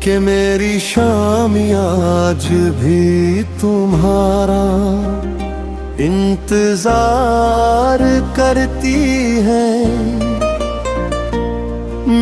कि मेरी शाम आज भी तुम्हारा इंतजार करती है।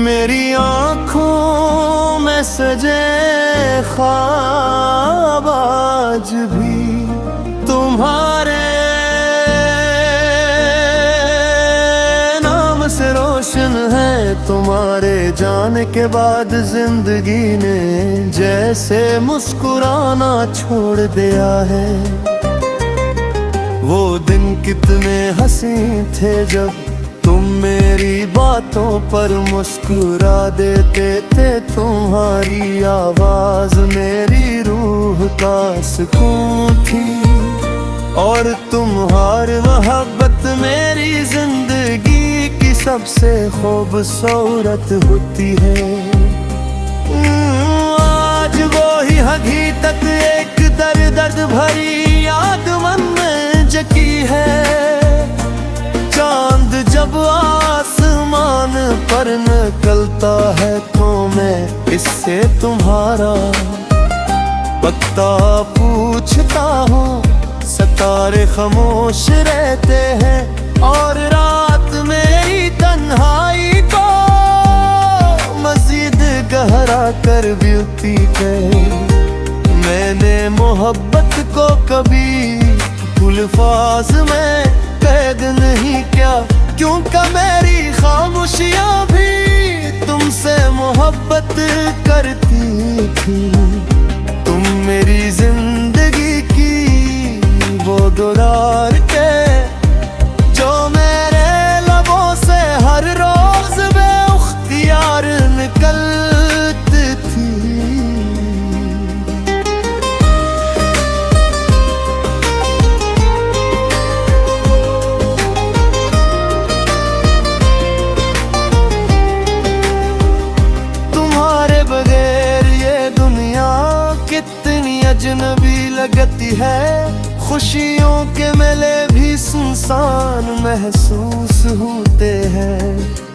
मेरी आँखों में सजे ख्वाब आज भी तुम्हारे नाम से रोशन है। तुम्हारे जाने के बाद जिंदगी ने जैसे मुस्कुराना छोड़ दिया है। वो दिन कितने हंसी थे जब तुम मेरी बातों पर मुस्कुरा देते थे। तुम्हारी आवाज मेरी रूह का सुकून थी और तुम्हारी मोहब्बत मेरी जिंदगी की सबसे खूबसूरत होती है। आज वो ही हकीकत एक दर्द भरी याद मन में जगी है। चांद जब आसमान पर निकलता है तो मैं इससे तुम्हारा पता पूछता हूँ। सितारे खामोश रहते हैं और रात मेरी तन्हाई को मजीद गहरा कर देती है। मैंने मोहब्बत को कभी अल्फाज में कैद नहीं किया, क्योंकि मेरी खामोशियां भी तुमसे मोहब्बत करती थी। तुम मेरी जिंदगी की वो दुरार के जो मेरे लबों से हर रोज बेख्तियार निकलती थी। तुम्हारे बगैर ये दुनिया कितनी अजनबी लगती है। खुशियों के मेले भी सुनसान महसूस होते हैं।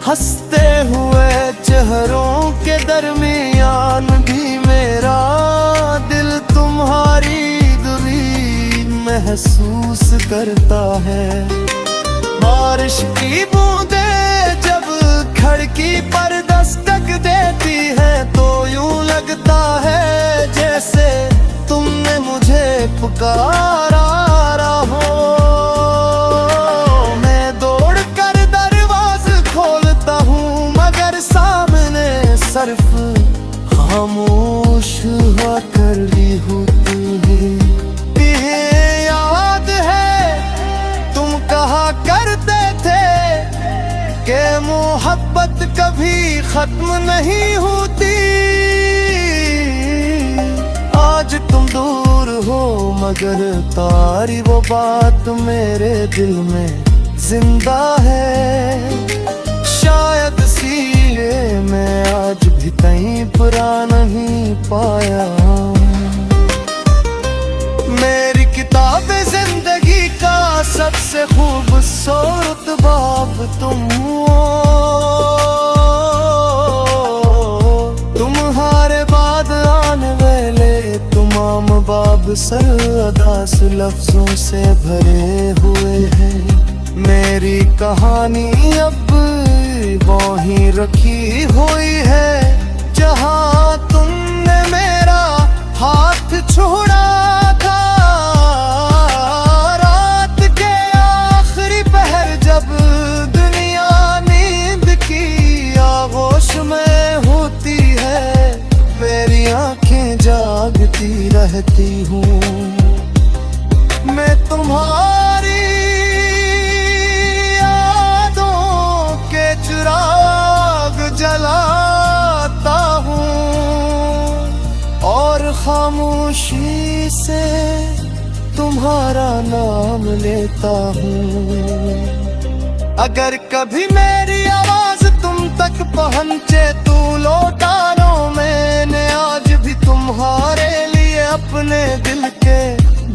हंसते हुए चेहरों के दरमियान भी मेरा दिल तुम्हारी दूरी महसूस करता है। बारिश की बूंदें जब खिड़की पर दस्तक देती है तो यूं लगता है जैसे तुमने मुझे पुकारा हो। मैं दौड़ कर दरवाज़ा खोलता हूँ मगर सामने सिर्फ खामोश हुआ करती हूँ तुम्हें। याद है तुम कहा करते थे कि मोहब्बत कभी खत्म नहीं होती। आज तुम दूर हो मगर तारी वो बात मेरे दिल में जिंदा है। शायद इसीलिए मैं आज भी कहीं बुरा नहीं पाया। मेरी किताब जिंदगी का सबसे खूबसूरत बाब तुम हो। तुम्हारे बाद आने वाले तमाम बाब सरअदास लफ्जों से भरे हुए हैं। मेरी कहानी अब वहीं रखी हुई है जहां तुमने मेरा हाथ छोड़ा था। रात के आखिरी पहर जब दुनिया नींद की आगोश में होती है, मेरी आंखें जागती रहती हूँ। मैं तुम्हारी यादों के चिराग जलाता हूँ और खामोशी से तुम्हारा नाम लेता हूँ। अगर कभी मेरी आवाज तुम तक पहुँचे तो लौटा लो। मैंने आज भी तुम्हारे लिए अपने दिल के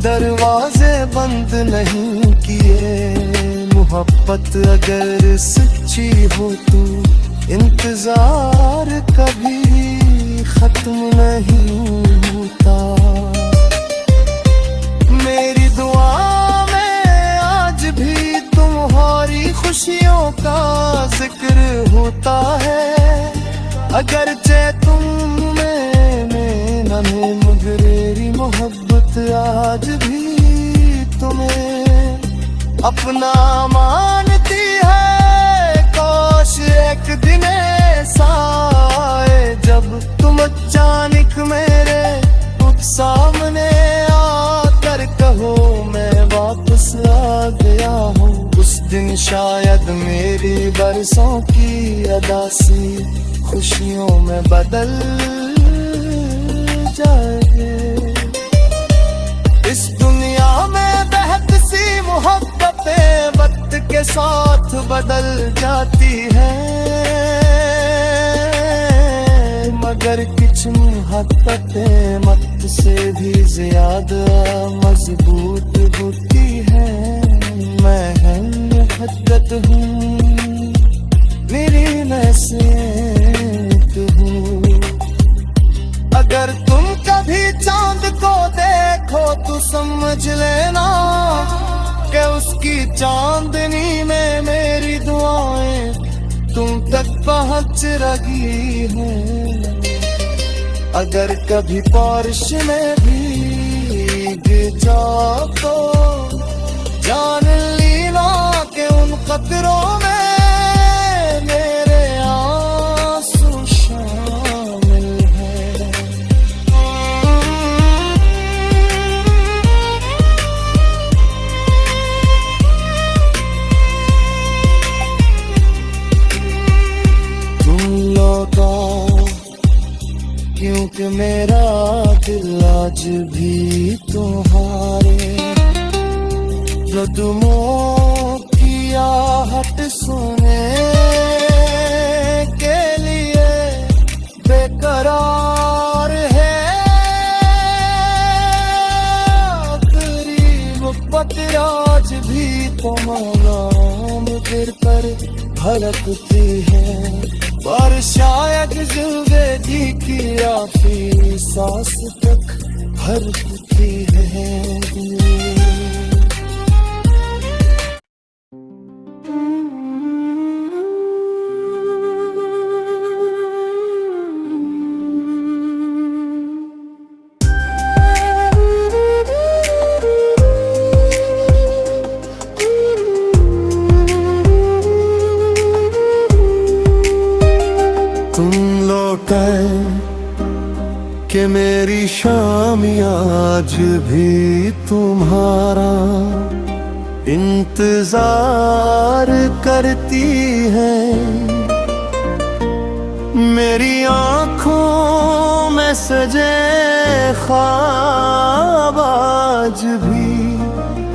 दरवाजे बंद नहीं किए। मोहब्बत अगर सच्ची हो तो इंतजार कभी खत्म नहीं होता। मेरी दुआ में आज भी तुम्हारी खुशियों का जिक्र होता है। अगरचे तुम में नन्हे मुगरेरी मोहब्बत आज भी तुम्हें अपना मानती है। काश एक दिन ऐसा आए जब तुम अचानक मेरे सामने आकर कहो मैं वापस आ गया हूँ। उस दिन शायद मेरी बरसों की अदासी खुशियों में बदल जाए। इस दुनिया में बहक सी मोहब्बतें वक्त के साथ बदल जाती है, मगर कुछ मोहब्बतें मत से भी ज्यादा मजबूत होती है। मैं मोहब्बत हूँ, मेरी नसीहत हूँ। अगर तुम कभी चांद को देखो तो समझ लेना कि उसकी चांदनी में मेरी दुआएं तुम तक पहुंच रही हैं। अगर कभी बारिश में भीग जाओ तो जान लेना कि उन कतरों में मेरे आंसू शामिल हैं। तुम लौटाओ क्योंकि मेरा दिल आज भी तुम्हारे कदमों की आहट सुने के लिए बेकरार है। करीब पत्र आज भी तुम्हारा दिल पर धड़कती है, पर शायद जिंदगी की आखिरी सांस तक धड़कती है। कि मेरी शाम आज भी तुम्हारा इंतजार करती है। मेरी आँखों में सजे ख्वाब आज भी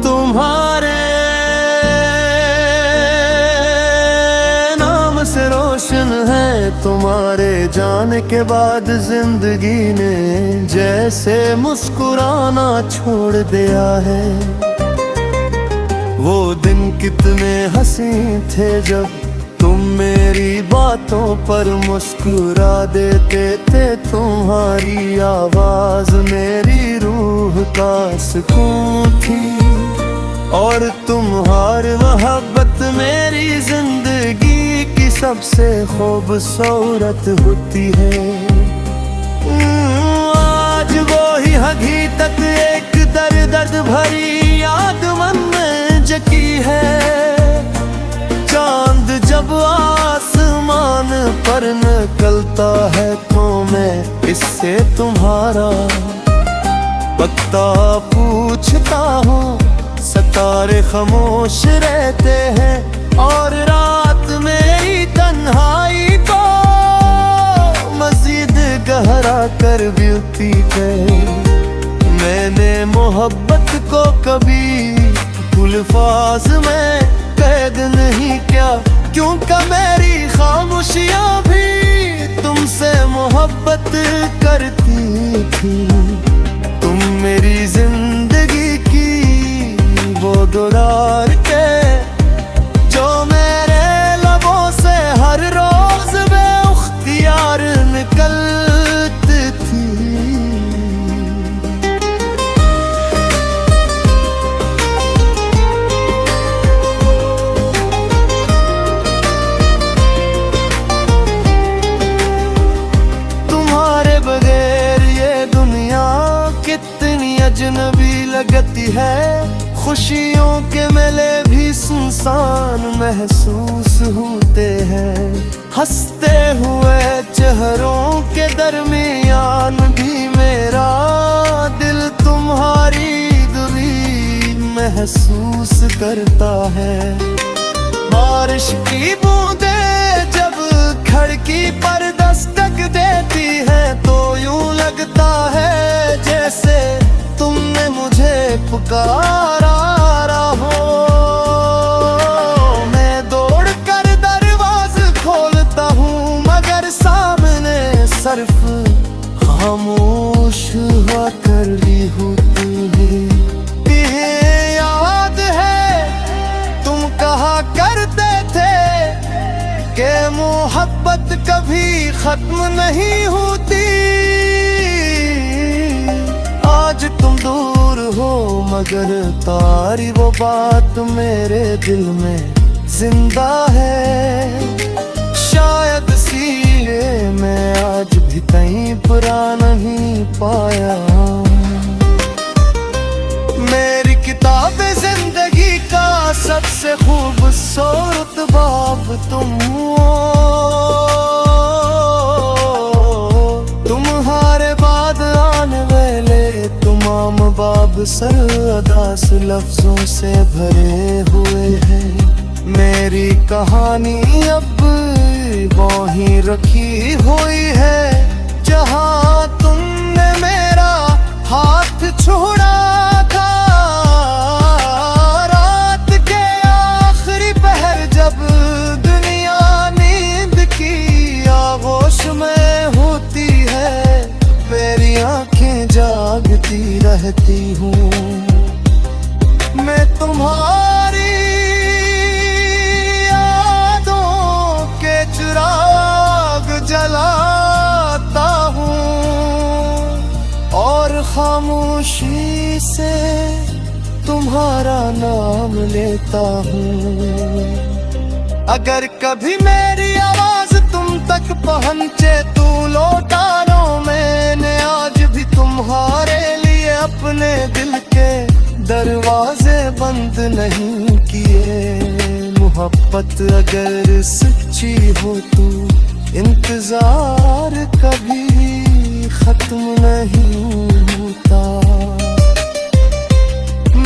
तुम्हारे नाम से रोशन है। तुम्हारे जाने के बाद जिंदगी ने जैसे मुस्कुराना छोड़ दिया है। वो दिन कितने हंसी थे जब तुम मेरी बातों पर मुस्कुरा देते थे। तुम्हारी आवाज मेरी रूह का सुकून थी और तुम्हारी मोहब्बत मेरी जिंदगी की सबसे खूबसूरत होती है। आज वो ही हकीकत एक दर्द भरी याद मन में जगी है। चांद जब आसमान पर निकलता है तो मैं इससे तुम्हारा पता पूछता हूँ। सितारे खामोश रहते हैं और रात मेरी तन्हाई को मजीद गहरा कर देती है। मैंने मोहब्बत को कभी अल्फाज में कैद नहीं किया, क्योंकि मेरी खामोशियाँ भी तुमसे मोहब्बत करती थी। तुम मेरी जिंदगी की वो दुरार के जो मेरे लबों से हर रोज बेख्तियार निकलती है। खुशियों के मेले भी सुनसान महसूस होते हैं। हंसते हुए चेहरों के दरमियान भी मेरा दिल तुम्हारी दूरी महसूस करता है। बारिश की बूंदें जब खिड़की पर दस्तक देती है तो यूं लगता है जैसे तुमने मुझे पुकारा हो। मैं दौड़ कर दरवाज़ा खोलता हूँ मगर सामने सिर्फ खामोश हुआ करती हूँ तुम्हें याद है। तुम कहा करते थे कि मोहब्बत कभी खत्म नहीं होती। आज तुम दूर हो मगर तारी वो बात मेरे दिल में जिंदा है। शायद सीने में आज भी कहीं बुरा नहीं पाया। मेरी किताबें जिंदगी का सबसे खूबसूरत बाब तुम हो। तुम्हारे बाद आने वाले तमाम बाब सरअदास लफ्जों से भरे हुए हैं। मेरी कहानी अब वहीं रखी हुई है जहां तुमने मेरा हाथ छोड़ा था। रात के आखिरी पहर जब दुनिया नींद की आगोश में होती है मेरी आंखें जागती रहती हूँ। मैं तुम्हारी यादों के चिराग जलाता हूँ और खामोशी से तुम्हारा नाम लेता हूँ। अगर कभी मेरी आवाज तुम तक पहुँचे तो लौटा लो। मैंने आज भी तुम्हारे लिए अपने दिल के दरवाजे बंद नहीं किए। मोहब्बत अगर सच्ची हो तो इंतजार कभी खत्म नहीं होता।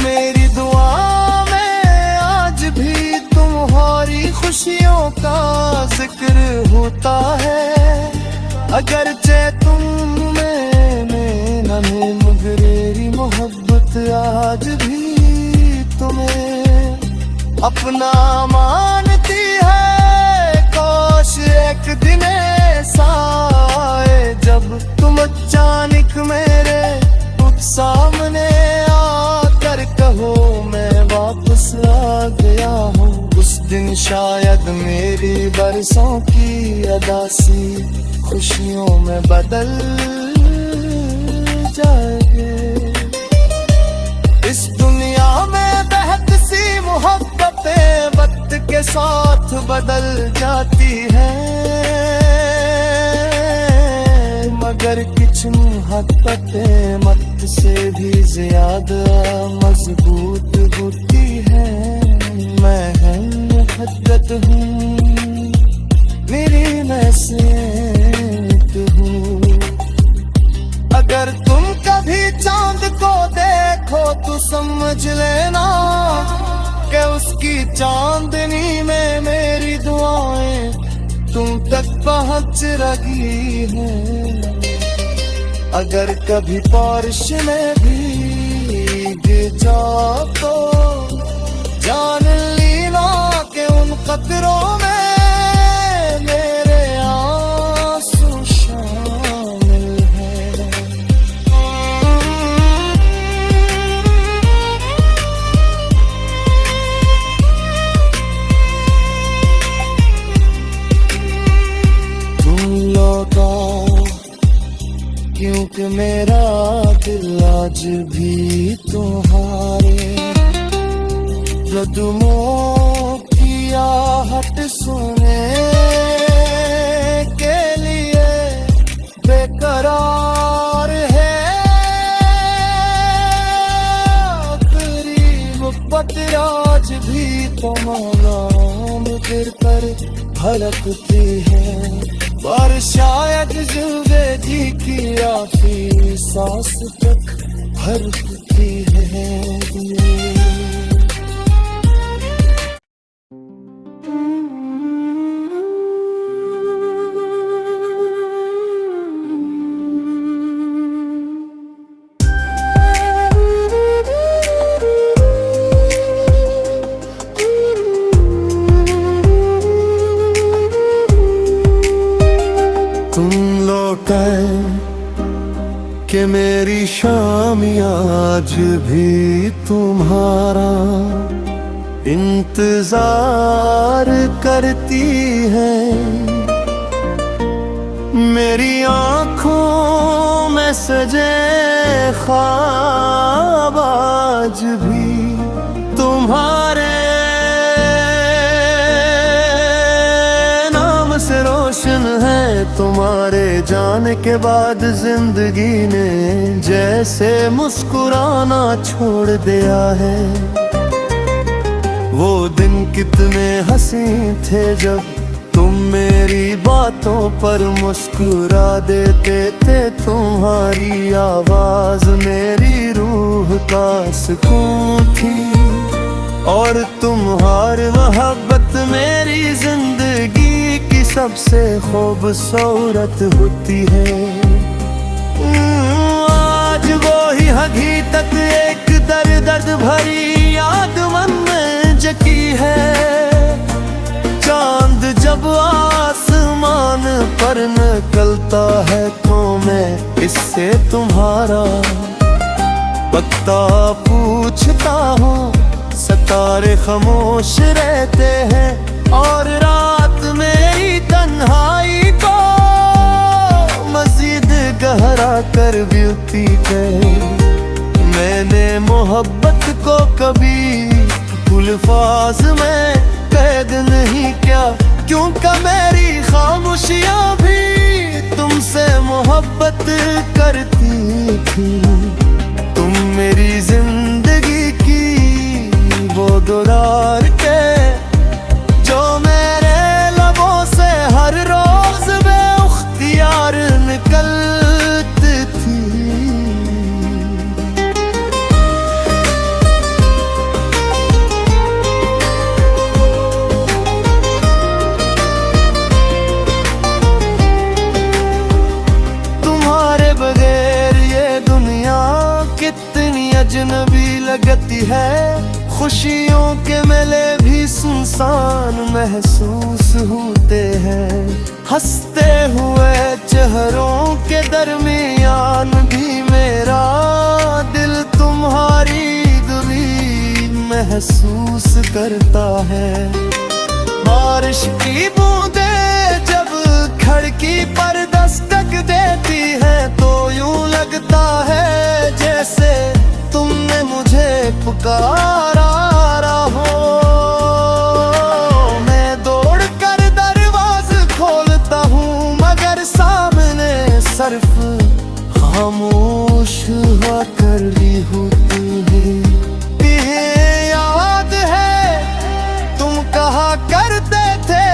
मेरी दुआ में आज भी तुम्हारी खुशियों का जिक्र होता है। अगरचे तुम में नन्हे मगरेरी मोहब्बत आज भी तुम्हें अपना मानती है। काश एक दिन ऐसा आए जब तुम अचानक मेरे सामने आकर कहो मैं वापस आ गया हूँ। उस दिन शायद मेरी बरसों की अदासी खुशियों में बदल जाएगी। इस दुनिया में बहत सी मोहब्बतें वक्त के साथ बदल जाती हैं मगर कुछ मोहब्बतें मत से भी ज्यादा मजबूत होती हैं। मैं मुहब्बत हूँ मेरी नसीहत हूँ। अगर तुम कभी चांद को देखो तो समझ लेना कि उसकी चांदनी में मेरी दुआएं तुम तक पहुँच रही हैं। अगर कभी बारिश में भीग जाओ तो जान लेना कि उन कतरों में मेरे आंसू शामिल हैं। तुम लौटा क्योंकि मेरा दिल आज भी तुम्हारे कदमों की आहट सुने के लिए बेकरार है। आज भी तमाम दिल पर धड़कती है, पर शायद जिंदगी की आखिरी सांस तक धड़कती है। कि मेरी शाम आज भी तुम्हारा इंतजार करती है, मेरी आँखों में सजे ख्वाब आज भी तुम्हारे नाम से रोशन है। तुम्हारे जाने के बाद जिंदगी ने जैसे मुस्कुराना छोड़ दिया है। वो दिन कितने हंसी थे जब तुम मेरी बातों पर मुस्कुरा देते थे, तुम्हारी आवाज मेरी रूह का सुकून थी, और तुम्हारी मोहब्बत मेरी जिंदगी की सबसे खूबसूरत होती है। आज वो ही हकीकत एक दर्द भरी याद मन में जगी है। चांद जब आसमान पर निकलता है तो मैं इससे तुम्हारा पता पूछता हूँ। सितारे खामोश रहते हैं और रात मेरी तन्हाई को मजीद गहरा कर देती है। मैंने मोहब्बत को कभी अल्फाज में कैद नहीं किया, क्योंकि मेरी खामोशियाँ भी तुमसे मोहब्बत करती थी। तुम मेरी जिंदगी की वो दुरार के जो मेरे लबों से हर रोज बेख्तियार निकलती थी। तुम्हारे बगैर ये दुनिया कितनी अजनबी लगती है। खुशियों के मेले भी सुनसान महसूस होते हैं। हंसते हुए चेहरों के दरमियान भी मेरा दिल तुम्हारी दूरी महसूस करता है। बारिश की बूंदें जब खिड़की पर दस्तक देती है तो यूं लगता है जैसे तुमने मुझे पुकारा हो। मैं दौड़ कर दरवाज़ा खोलता हूँ मगर सामने सिर्फ खामोश हुआ कर ली होती है। याद है तुम कहा करते थे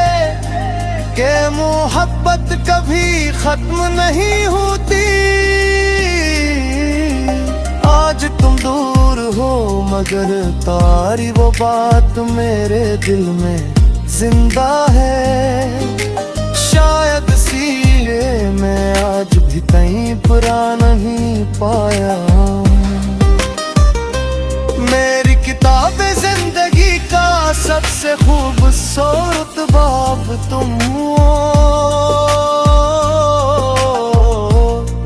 कि मोहब्बत कभी खत्म नहीं होती। आज तुम दूर हो मगर तारी वो बात मेरे दिल में जिंदा है। शायद इसीलिए मैं आज भी कहीं बुरा नहीं पाया। मेरी किताब जिंदगी का सबसे खूबसूरत बाब तुम हो।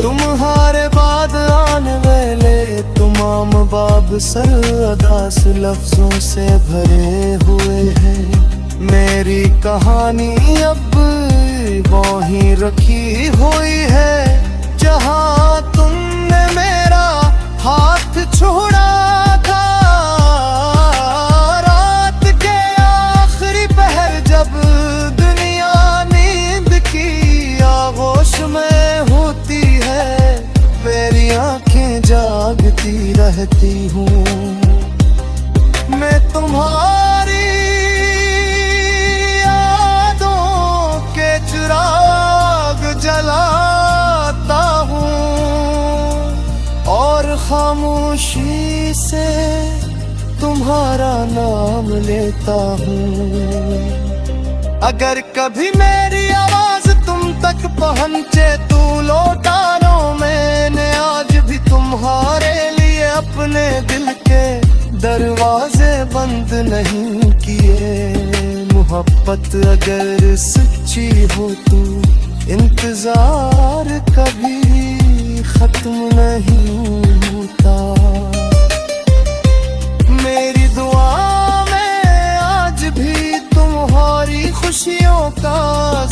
तुम्हारे बाद आने वाले तमाम बाब सरअदास लफ्जों से भरे हुए हैं। मेरी कहानी अब वहीं रखी हुई है जहां तुमने मेरा हाथ छोड़ा था। रात के आखिरी पहर जब दुनिया नींद की आगोश में होती है, मेरी आंखें जागती रहती हूँ। मैं तुम खामोशी से तुम्हारा नाम लेता हूँ। अगर कभी मेरी आवाज तुम तक पहुँचे तू लौटा लो, मैंने आज भी तुम्हारे लिए अपने दिल के दरवाजे बंद नहीं किए। मोहब्बत अगर सच्ची हो तो इंतजार कभी खत्म नहीं होता। मेरी दुआ में आज भी तुम्हारी खुशियों का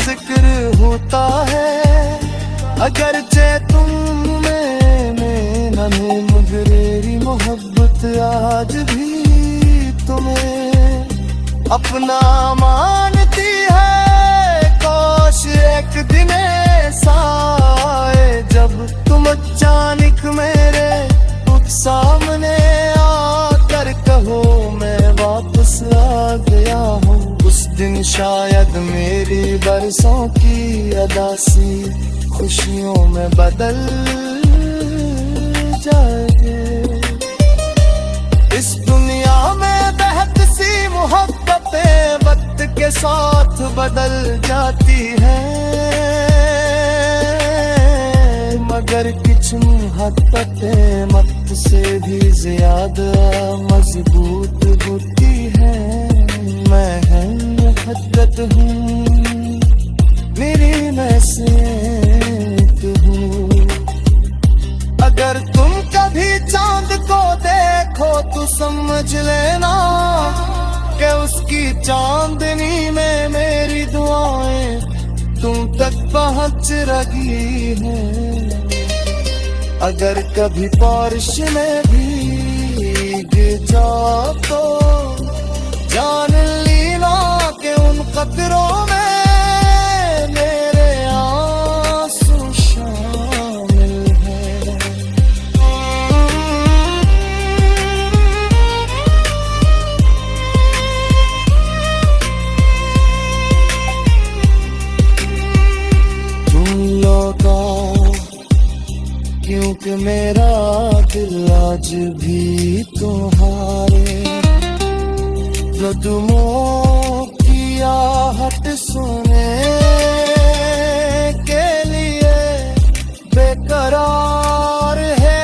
जिक्र होता है। अगरचे तुम में नन्हे मुगरेरी मोहब्बत आज भी तुम्हें अपना मानती है। काश एक दिन ऐसा आए जब तुम अचानक मेरे सामने आकर कहो मैं वापस आ गया हूँ। उस दिन शायद मेरी बरसों की अदासी खुशियों में बदल जाए। इस दुनिया में बहत सी मोहब्बतें वक्त के साथ बदल जाती हैं, मगर कुछ मोहब्बतें मत से भी ज्यादा मजबूत होती हैं। मैं है मोहब्बत हूँ, मेरी नसीहत हूँ। अगर तुम कभी चांद को देखो तो समझ लेना कि उसकी चांदनी में मेरी दुआएं तुम तक पहुंच रही हैं। अगर कभी बारिश में भीग जाओ तो जान लेना कि उन कतरों में मेरे आंसू शामिल हैं। तुम लौटा क्योंकि मेरा दिल आज भी तुम्हारे कदमों की आहट सुने के लिए बेकरार है।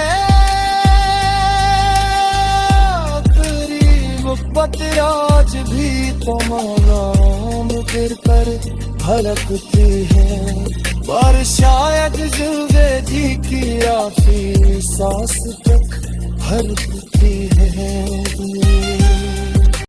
करीब पतराज भी तुम्हारा दिल पर धड़कती है, पर शायद जिंदगी की आखिरी सांस तक हरकती है।